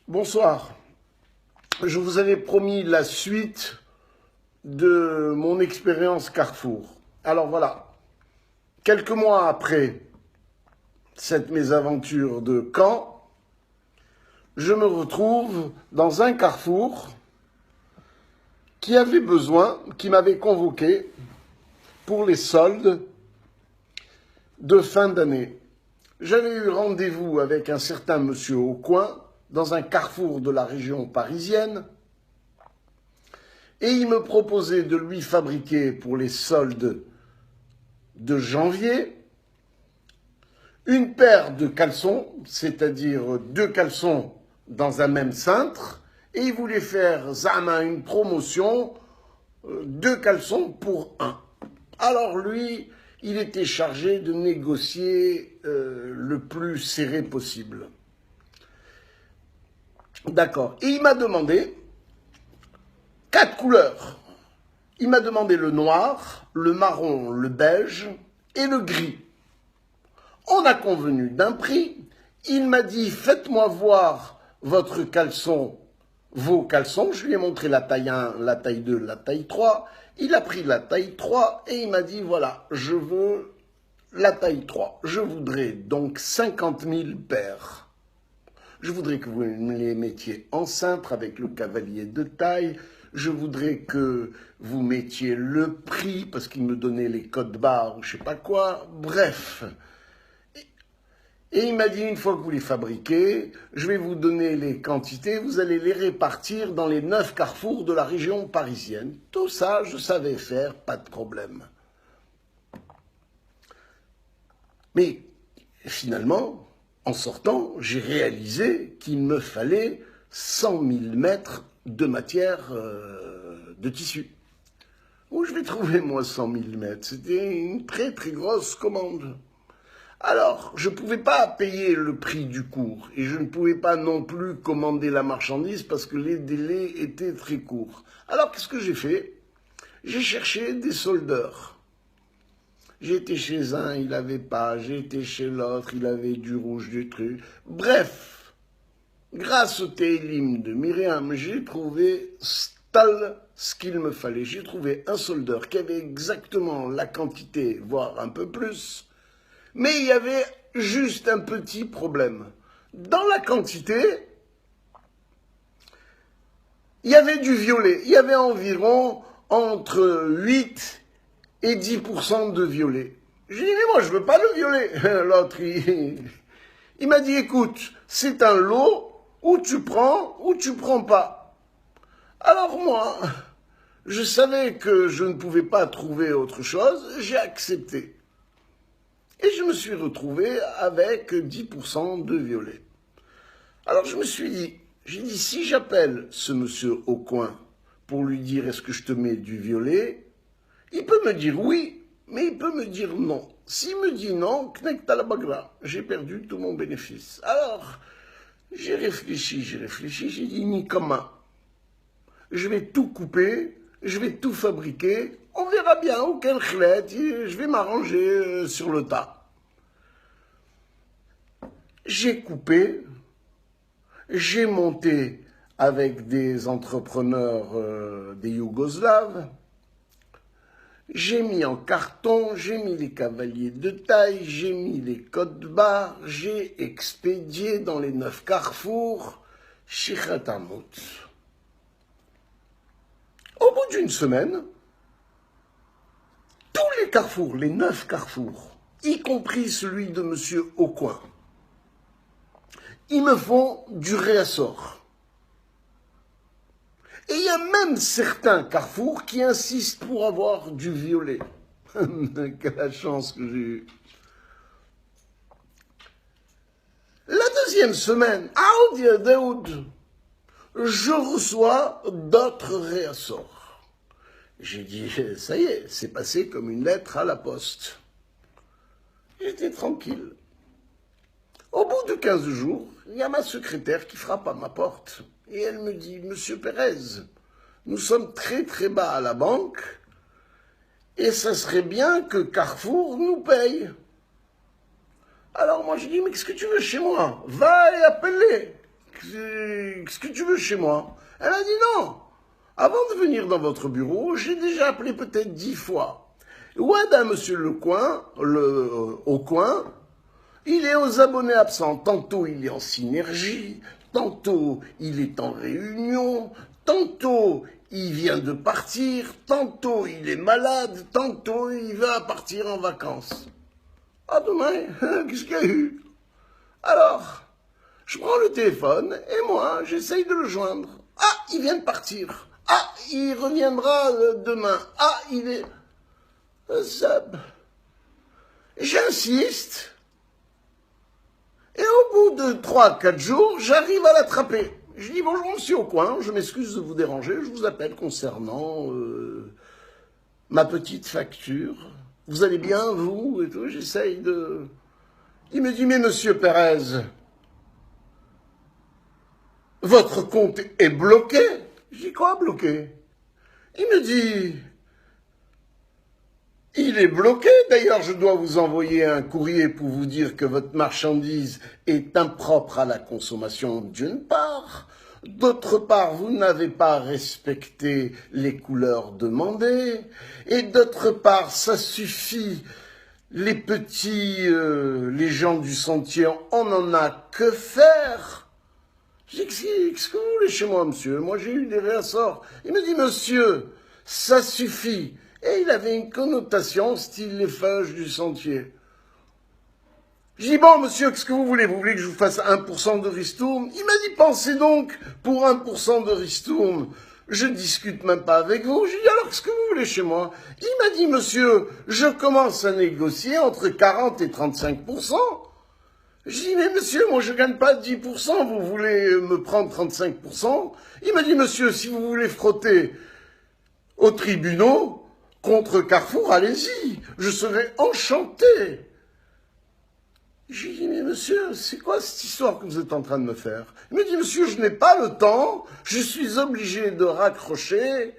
Bonsoir. Je vous avais promis la suite de mon expérience Carrefour. Alors voilà, quelques mois après cette mésaventure de Caen, je me retrouve dans un Carrefour qui avait besoin, qui m'avait convoqué pour les soldes de fin d'année. J'avais eu rendez-vous avec un certain monsieur Aucoin dans un carrefour de la région parisienne et il me proposait de lui fabriquer pour les soldes de janvier une paire de caleçons, c'est-à-dire deux caleçons dans un même cintre, et il voulait faire zama une promotion, deux caleçons pour un. Alors lui, il était chargé de négocier le plus serré possible. D'accord. Et il m'a demandé 4 couleurs. Il m'a demandé le noir, le marron, le beige et le gris. On a convenu d'un prix. Il m'a dit, faites-moi voir votre caleçon, vos caleçons. Je lui ai montré la taille 1, la taille 2, la taille 3. Il a pris la taille 3 et il m'a dit, voilà, je veux la taille 3. Je voudrais donc 50 000 paires. Je voudrais que vous me les mettiez en cintre avec le cavalier de taille. Je voudrais que vous mettiez le prix parce qu'il me donnait les codes barres ou je sais pas quoi. Bref. Et il m'a dit, une fois que vous les fabriquez, je vais vous donner les quantités, vous allez les répartir dans les 9 carrefours de la région parisienne. Tout ça, je savais faire, pas de problème. Mais finalement, en sortant, j'ai réalisé qu'il me fallait 100 000 mètres de matière de tissu. Où je vais trouver, moi, 100 000 mètres? C'était une très très grosse commande. Alors, je ne pouvais pas payer le prix du cours et je ne pouvais pas non plus commander la marchandise parce que les délais étaient très courts. Alors, qu'est-ce que j'ai fait? J'ai cherché des soldeurs. J'ai été chez un, il n'avait pas. J'ai été chez l'autre, il avait du rouge, du truc. Bref, grâce au Télim de Myriam, j'ai trouvé ce qu'il me fallait. J'ai trouvé un soldeur qui avait exactement la quantité, voire un peu plus. Mais il y avait juste un petit problème. Dans la quantité, il y avait du violet. Il y avait environ entre 8 et 10% de violet. J'ai dit, mais moi, je veux pas le violet. L'autre, il m'a dit, écoute, c'est un lot où tu prends pas. Alors moi, je savais que je ne pouvais pas trouver autre chose, j'ai accepté. Et je me suis retrouvé avec 10% de violet. Alors je me suis dit, j'ai dit, si j'appelle ce monsieur au coin pour lui dire est-ce que je te mets du violet, il peut me dire oui, mais il peut me dire non. S'il me dit non, knek talabagra, j'ai perdu tout mon bénéfice. Alors, j'ai réfléchi, j'ai dit Nikama, je vais tout couper, je vais tout fabriquer, on verra bien auquel khlet, je vais m'arranger sur le tas. J'ai coupé, j'ai monté avec des entrepreneurs des Yougoslaves, j'ai mis en carton, j'ai mis les cavaliers de taille, j'ai mis les codes barres, j'ai expédié dans les 9 carrefours chez Khatamout. Au bout d'une semaine, tous les carrefours, les 9 carrefours, y compris celui de M. Aucoin, ils me font du réassort. Et il y a même certains carrefours qui insistent pour avoir du violet. Quelle chance que j'ai eue. La deuxième semaine, je reçois d'autres réassorts. J'ai dit, ça y est, c'est passé comme une lettre à la poste. J'étais tranquille. Au bout de 15 jours, il y a ma secrétaire qui frappe à ma porte. Et elle me dit, Monsieur Pérez, nous sommes très très bas à la banque et ça serait bien que Carrefour nous paye. Alors moi je dis, mais qu'est-ce que tu veux chez moi? Va et appelle-les. qu'est-ce que tu veux chez moi? Elle a dit non. Avant de venir dans votre bureau, j'ai déjà appelé peut-être 10 fois. Ouada, monsieur au coin, il est aux abonnés absents. Tantôt il est en synergie, tantôt il est en réunion, tantôt il vient de partir, tantôt il est malade, tantôt il va partir en vacances. Ah demain, qu'est-ce qu'il y a eu? Alors, je prends le téléphone et moi, j'essaye de le joindre. Ah, il vient de partir. Ah, il reviendra demain. Ah, il est... Seb. J'insiste. Et au bout de 3-4 jours, j'arrive à l'attraper. Je dis bonjour monsieur au coin, je m'excuse de vous déranger, je vous appelle concernant ma petite facture. Vous allez bien, vous? Et tout, j'essaye de... Il me dit, mais monsieur Pérez, votre compte est bloqué. Je dis, quoi bloqué? Il me dit, il est bloqué. D'ailleurs, je dois vous envoyer un courrier pour vous dire que votre marchandise est impropre à la consommation d'une part. D'autre part, vous n'avez pas respecté les couleurs demandées. Et d'autre part, ça suffit. Les petits, les gens du sentier, on n'en a que faire. J'ai dit, qu'est-ce que vous voulez chez moi, monsieur? Moi, j'ai eu des réassorts. Il me dit, monsieur, ça suffit. Et il avait une connotation style les feuilles du sentier. Je dis, bon, monsieur, qu'est-ce que vous voulez? Vous voulez que je vous fasse 1% de ristourne? Il m'a dit, pensez donc, pour 1% de ristourne, je discute même pas avec vous. Je dis, alors, qu'est-ce que vous voulez chez moi? Il m'a dit, monsieur, je commence à négocier entre 40 et 35%. Je dis, mais monsieur, moi, je gagne pas 10%, vous voulez me prendre 35%? Il m'a dit, monsieur, si vous voulez frotter aux tribunaux contre Carrefour, allez-y, je serai enchanté. J'ai dit, mais monsieur, c'est quoi cette histoire que vous êtes en train de me faire? Il me dit, monsieur, je n'ai pas le temps, je suis obligé de raccrocher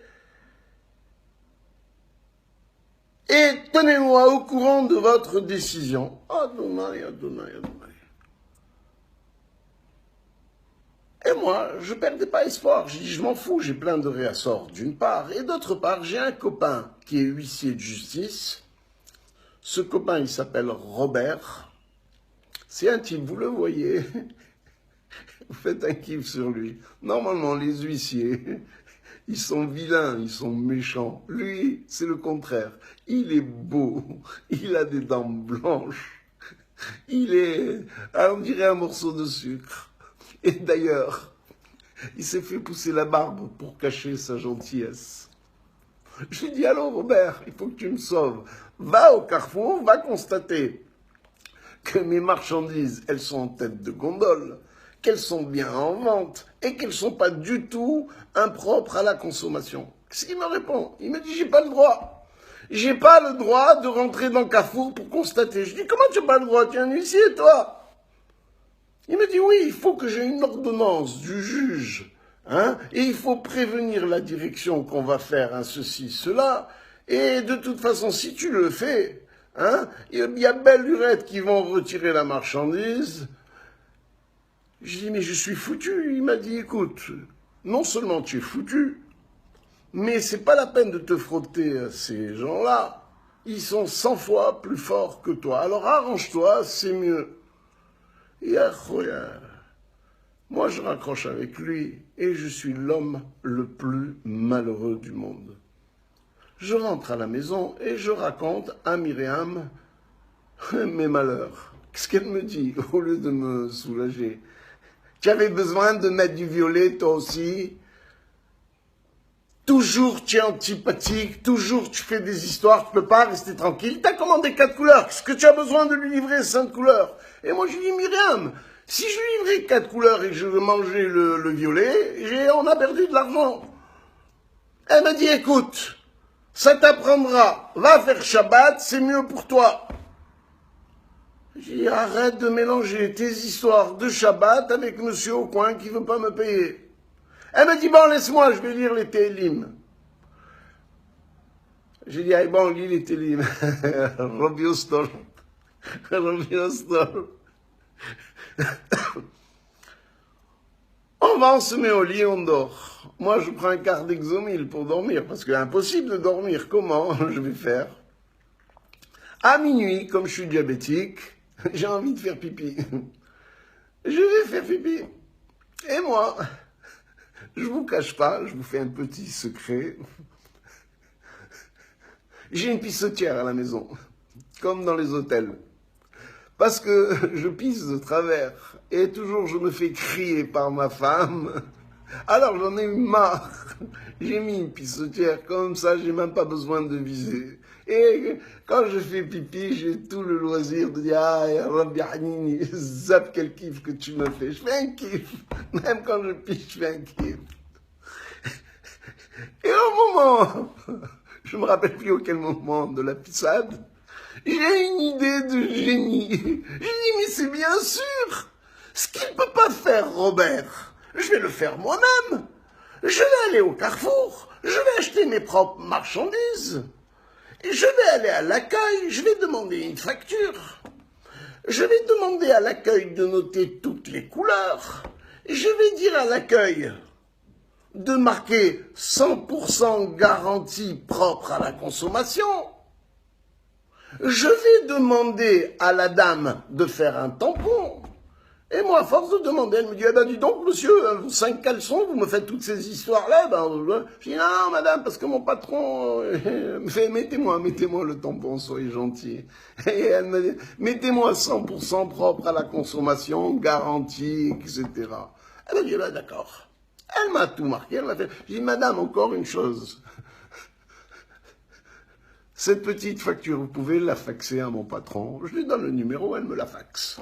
et tenez-moi au courant de votre décision. Adonai, Adonai, Adonai. Et moi, je ne perdais pas espoir. J'ai dit, je m'en fous, j'ai plein de réassorts d'une part. Et d'autre part, j'ai un copain qui est huissier de justice. Ce copain, il s'appelle Robert. C'est un type, vous le voyez, vous faites un kiff sur lui. Normalement, les huissiers, ils sont vilains, ils sont méchants. Lui, c'est le contraire. Il est beau, il a des dents blanches, il est, on dirait un morceau de sucre. Et d'ailleurs, il s'est fait pousser la barbe pour cacher sa gentillesse. Je lui dis, allô Robert, il faut que tu me sauves. Va au Carrefour, va constater que mes marchandises, elles sont en tête de gondole, qu'elles sont bien en vente et qu'elles ne sont pas du tout impropres à la consommation. Qu'est-ce qu'il me répond? Il me dit, j'ai pas le droit. J'ai pas le droit de rentrer dans Carrefour pour constater. Je dis, comment tu n'as pas le droit? Tu es un huissier, toi? Il me dit, oui, il faut que j'ai une ordonnance du juge, hein, et il faut prévenir la direction qu'on va faire un ceci, cela, et de toute façon, si tu le fais, hein, il y a belle lurette qui vont retirer la marchandise. Je dis, mais je suis foutu. Il m'a dit, écoute, non seulement tu es foutu, mais c'est pas la peine de te frotter à ces gens-là. Ils sont 100 fois plus forts que toi. Alors arrange-toi, c'est mieux. Et moi je raccroche avec lui et je suis l'homme le plus malheureux du monde. Je rentre à la maison et je raconte à Myriam mes malheurs. Qu'est-ce qu'elle me dit au lieu de me soulager? Tu avais besoin de mettre du violet toi aussi? Toujours tu es antipathique, toujours tu fais des histoires, tu ne peux pas rester tranquille. Tu as commandé 4 couleurs, est-ce que tu as besoin de lui livrer 5 couleurs? Et moi je dis, Myriam, si je lui livrais 4 couleurs et que je veux manger le violet, on a perdu de l'argent. Elle m'a dit, écoute, ça t'apprendra, va faire Shabbat, c'est mieux pour toi. J'ai dit, arrête de mélanger tes histoires de Shabbat avec monsieur au coin qui ne veut pas me payer. Elle m'a dit, bon, laisse-moi, je vais lire les Télim. J'ai dit, ah bon, lis les Télim. Rabbi Ostol. Rabbi Ostol. moment, on se met au lit, on dort. Moi, je prends un quart d'Exomil pour dormir, parce que impossible de dormir. Comment je vais faire? À minuit, comme je suis diabétique, j'ai envie de faire pipi. Je vais faire pipi. Et moi, je vous cache pas, je vous fais un petit secret. J'ai une pissotière à la maison, comme dans les hôtels. Parce que je pisse de travers et toujours je me fais crier par ma femme. Alors j'en ai eu marre. J'ai mis une pissotière comme ça, j'ai même pas besoin de viser. Et quand je fais pipi, j'ai tout le loisir de dire ah ya Rabbi Hanini, zap quel kiff que tu me fais. Je fais un kiff. Même quand je pisse, je fais un kiff. Et au moment, je me rappelle plus auquel moment de la pissade, j'ai une idée de génie. Je dis, mais c'est bien sûr. Ce qu'il ne peut pas faire, Robert, je vais le faire moi-même. Je vais aller au Carrefour, je vais acheter mes propres marchandises. Et je vais aller à l'accueil, je vais demander une facture. Je vais demander à l'accueil de noter toutes les couleurs. Je vais dire à l'accueil de marquer 100% garantie propre à la consommation. Je vais demander à la dame de faire un tampon. Et moi, à force de demander, elle me dit, eh ben dis donc, monsieur, 5 caleçons, vous me faites toutes ces histoires-là. Je dis, non, madame, parce que mon patron me fait, mettez-moi le tampon, soyez gentil. Et elle me dit, mettez-moi 100% propre à la consommation, garantie, etc. Elle m'a dit, là, d'accord. Elle m'a tout marqué, elle m'a fait, je dis, madame, encore une chose. Cette petite facture, vous pouvez la faxer à mon patron. Je lui donne le numéro, elle me la faxe.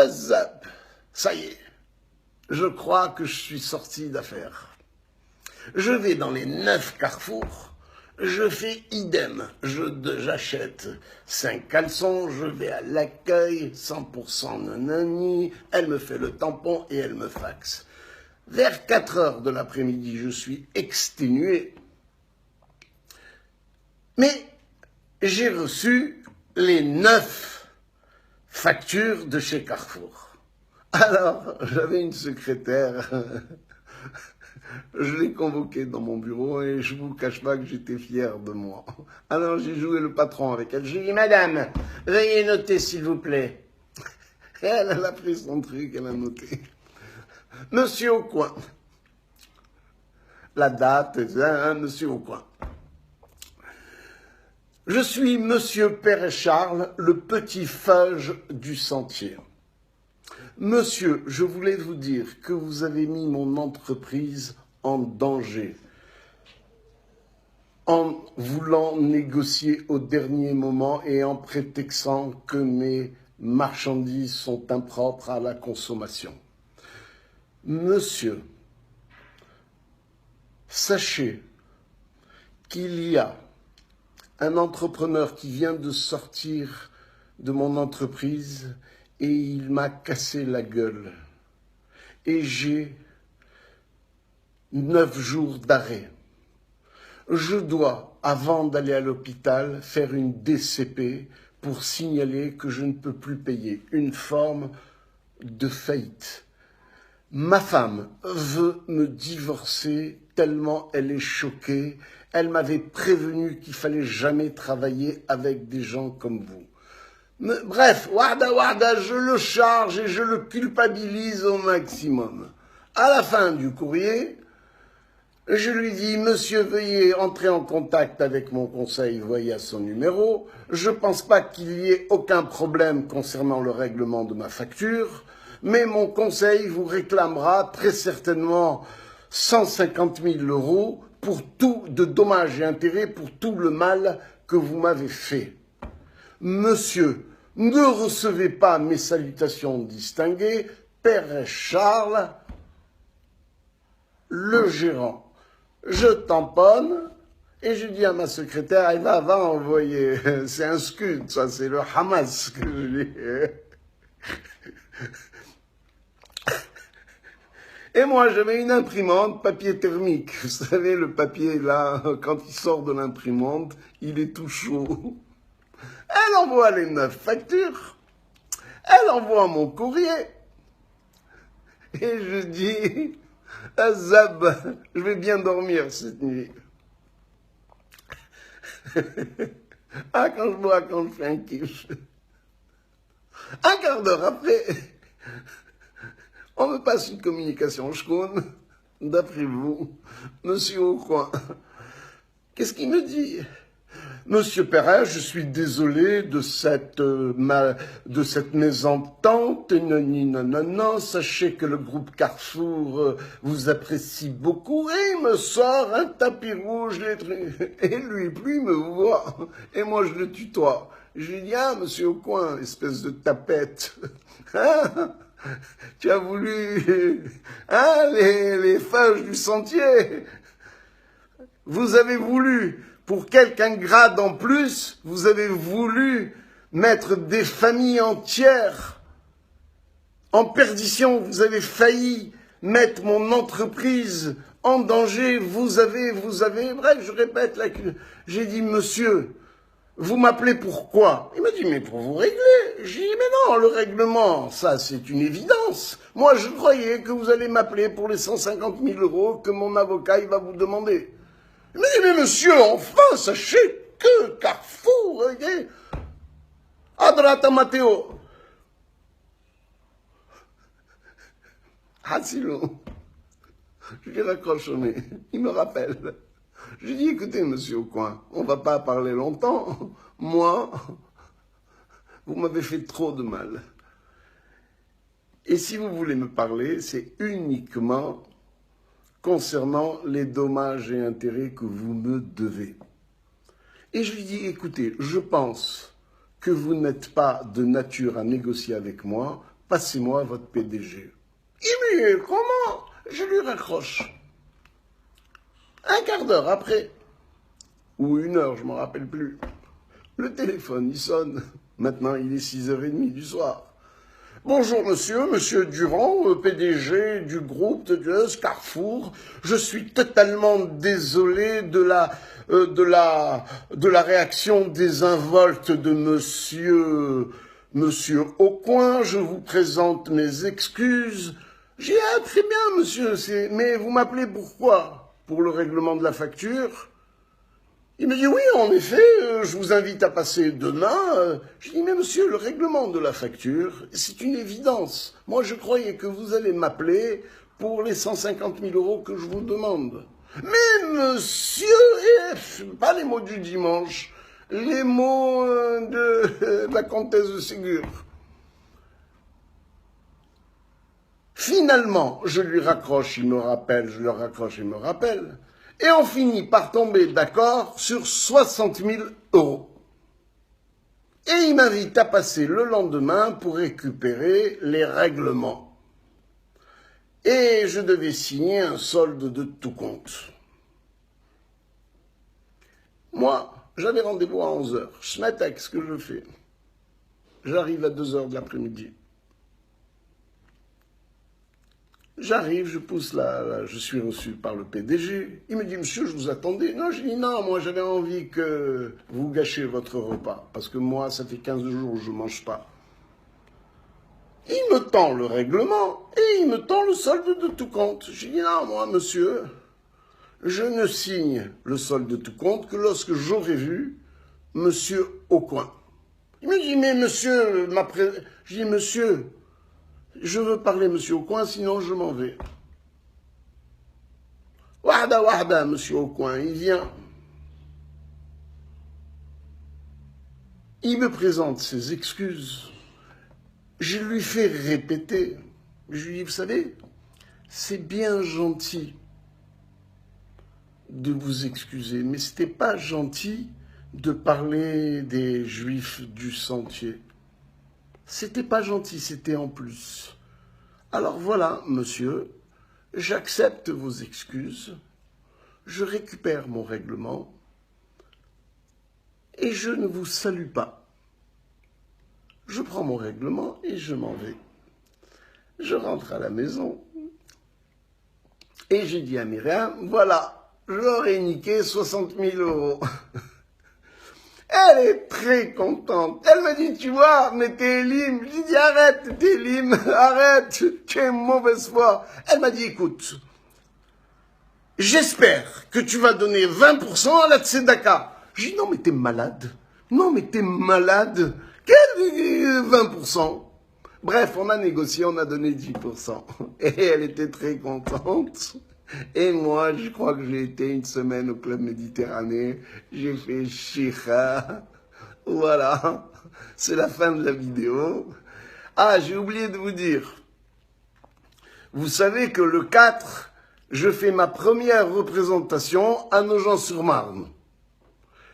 Zap, ça y est, je crois que je suis sorti d'affaire. Je vais dans les 9 carrefours, je fais idem, j'achète 5 caleçons, je vais à l'accueil, 100% nanani, elle me fait le tampon et elle me faxe. Vers 4 heures de l'après-midi, je suis exténué, mais j'ai reçu les 9 factures de chez Carrefour. Alors, j'avais une secrétaire, je l'ai convoquée dans mon bureau et je vous cache pas que j'étais fier de moi. Alors, j'ai joué le patron avec elle. J'ai dit, madame, veuillez noter s'il vous plaît. Et elle a pris son truc, elle a noté. Monsieur au coin. La date, monsieur au coin. Je suis Monsieur Père Charles, le petit feuge du sentier. Monsieur, je voulais vous dire que vous avez mis mon entreprise en danger en voulant négocier au dernier moment et en prétextant que mes marchandises sont impropres à la consommation. Monsieur, sachez qu'il y a un entrepreneur qui vient de sortir de mon entreprise et il m'a cassé la gueule. Et j'ai 9 jours d'arrêt. Je dois, avant d'aller à l'hôpital, faire une DCP pour signaler que je ne peux plus payer, une forme de faillite. Ma femme veut me divorcer tellement elle est choquée. Elle m'avait prévenu qu'il fallait jamais travailler avec des gens comme vous. Bref, Warda, je le charge et je le culpabilise au maximum. À la fin du courrier, je lui dis, monsieur, veuillez entrer en contact avec mon conseil, voyez à son numéro. Je pense pas qu'il y ait aucun problème concernant le règlement de ma facture, mais mon conseil vous réclamera très certainement 150 000 € pour tout de dommages et intérêts pour tout le mal que vous m'avez fait. Monsieur, ne recevez pas mes salutations distinguées, Père Charles, le gérant. Je tamponne et je dis à ma secrétaire, elle va envoyer, c'est un scud, ça c'est le Hamas que je dis. Et moi, j'avais une imprimante, papier thermique. Vous savez, le papier, là, quand il sort de l'imprimante, il est tout chaud. Elle envoie les 9 factures. Elle envoie mon courrier. Et je dis, Azab, je vais bien dormir cette nuit. Ah, quand je bois, quand je fais un kiff. Un quart d'heure après, on me passe une communication schkoun. D'après vous, monsieur Aucoin, qu'est-ce qu'il me dit? Monsieur Perret, je suis désolé de cette mésentente. Non, sachez que le groupe Carrefour vous apprécie beaucoup. Et il me sort un tapis rouge. Et lui, plus il me voit. Et moi, je le tutoie. Je lui dis, ah, monsieur Aucoin, espèce de tapette. Hein? Tu as voulu, hein, les phages du sentier. Vous avez voulu, pour quelqu'un grade en plus, vous avez voulu mettre des familles entières en perdition. Vous avez failli mettre mon entreprise en danger. Vous avez, bref, je répète, j'ai dit, monsieur, vous m'appelez pourquoi? Il m'a dit, mais pour vous régler. J'ai dit, mais non, le règlement, ça c'est une évidence. Moi, je croyais que vous allez m'appeler pour les 150 000 € que mon avocat il va vous demander. Il m'a dit, mais monsieur, enfin, sachez que Carrefour, Adrata Matteo. Ah, sinon, je lui raccroche au nez. Il me rappelle. Je lui dis, écoutez, monsieur Aucoin, on ne va pas parler longtemps. Moi, vous m'avez fait trop de mal. Et si vous voulez me parler, c'est uniquement concernant les dommages et intérêts que vous me devez. Et je lui dis, écoutez, je pense que vous n'êtes pas de nature à négocier avec moi, passez-moi votre PDG. Il me dit, comment? Je lui raccroche. Un quart d'heure après, ou une heure, je ne m'en rappelle plus, le téléphone, il sonne. Maintenant, il est 6h30 du soir. Bonjour monsieur Durand, PDG du groupe de Carrefour. Je suis totalement désolé de la réaction désinvolte de monsieur Aucoin. Je vous présente mes excuses. J'ai dit, ah, très bien monsieur, mais vous m'appelez pourquoi? Pour le règlement de la facture? Il me dit, oui, en effet, je vous invite à passer demain. Je dis, mais monsieur, le règlement de la facture, c'est une évidence. Moi, je croyais que vous allez m'appeler pour les 150 000 € que je vous demande. Mais monsieur, pas les mots du dimanche, les mots de la comtesse de Ségur. Finalement, je lui raccroche, il me rappelle, je le raccroche, il me rappelle. Et on finit par tomber d'accord sur 60 000 €. Et il m'invite à passer le lendemain pour récupérer les règlements. Et je devais signer un solde de tout compte. Moi, j'avais rendez-vous à 11h. Je m'attaque, ce que je fais. J'arrive à 2h de l'après-midi. J'arrive, je pousse je suis reçu par le PDG. Il me dit, monsieur, je vous attendais. Non, je dis, non, moi j'avais envie que vous gâchiez votre repas. Parce que moi, ça fait 15 jours que je ne mange pas. Il me tend le règlement et il me tend le solde de tout compte. Je dis, non, moi, monsieur, je ne signe le solde de tout compte que lorsque j'aurai vu monsieur Aucoin. Il me dit, mais monsieur, je dis, monsieur, je veux parler monsieur Aucoin, sinon je m'en vais. Wahda, monsieur Aucoin, il vient. Il me présente ses excuses. Je lui fais répéter. Je lui dis, vous savez, c'est bien gentil de vous excuser, mais c'était pas gentil de parler des Juifs du Sentier. C'était pas gentil, c'était en plus. Alors voilà, monsieur, j'accepte vos excuses, je récupère mon règlement et je ne vous salue pas. Je prends mon règlement et je m'en vais. Je rentre à la maison et j'ai dit à Myriam, voilà, j'aurais niqué 60 000 €. Elle est très contente. Elle m'a dit, tu vois, mais t'es Elim. J'ai dit, arrête, t'es Elim, arrête, tu es mauvaise foi. Elle m'a dit, écoute, j'espère que tu vas donner 20% à la tzedaka. J'ai dit, non, mais t'es malade. Non, mais t'es malade. Quel 20%? Bref, on a négocié, on a donné 10%. Et elle était très contente. Et moi, je crois que j'ai été une semaine au Club Méditerranée. J'ai fait chicha. Voilà. C'est la fin de la vidéo. Ah, j'ai oublié de vous dire. Vous savez que le 4, je fais ma première représentation à Nogent-sur-Marne.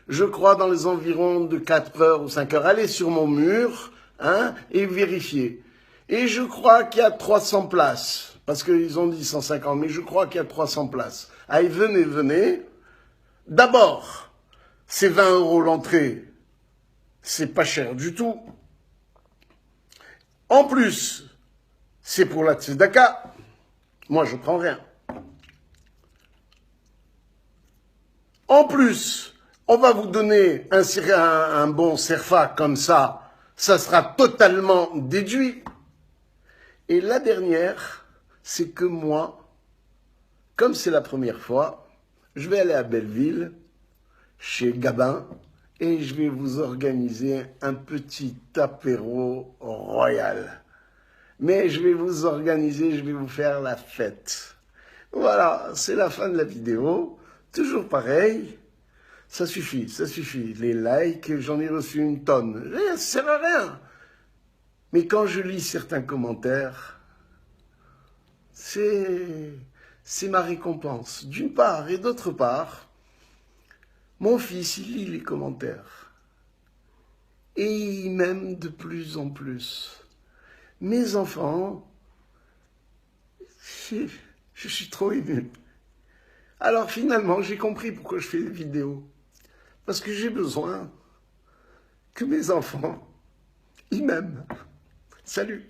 Je crois dans les environs de 4 heures ou 5 heures. Allez sur mon mur, hein, et vérifiez. Et je crois qu'il y a 300 places. Parce qu'ils ont dit 150, mais je crois qu'il y a 300 places. Allez, venez, venez. D'abord, c'est 20 € l'entrée. C'est pas cher du tout. En plus, c'est pour la tzedaka. Moi, je prends rien. En plus, on va vous donner un bon serfa comme ça. Ça sera totalement déduit. Et la dernière, c'est que moi, comme c'est la première fois, je vais aller à Belleville, chez Gabin, et je vais vous organiser un petit apéro royal. Mais je vais vous organiser, je vais vous faire la fête. Voilà, c'est la fin de la vidéo. Toujours pareil. Ça suffit. Les likes, j'en ai reçu une tonne. Ça sert à rien. Mais quand je lis certains commentaires, c'est ma récompense, d'une part. Et d'autre part, mon fils, il lit les commentaires. Et il m'aime de plus en plus. Mes enfants, je suis trop ému. Alors finalement, j'ai compris pourquoi je fais des vidéos. Parce que j'ai besoin que mes enfants, ils m'aiment. Salut!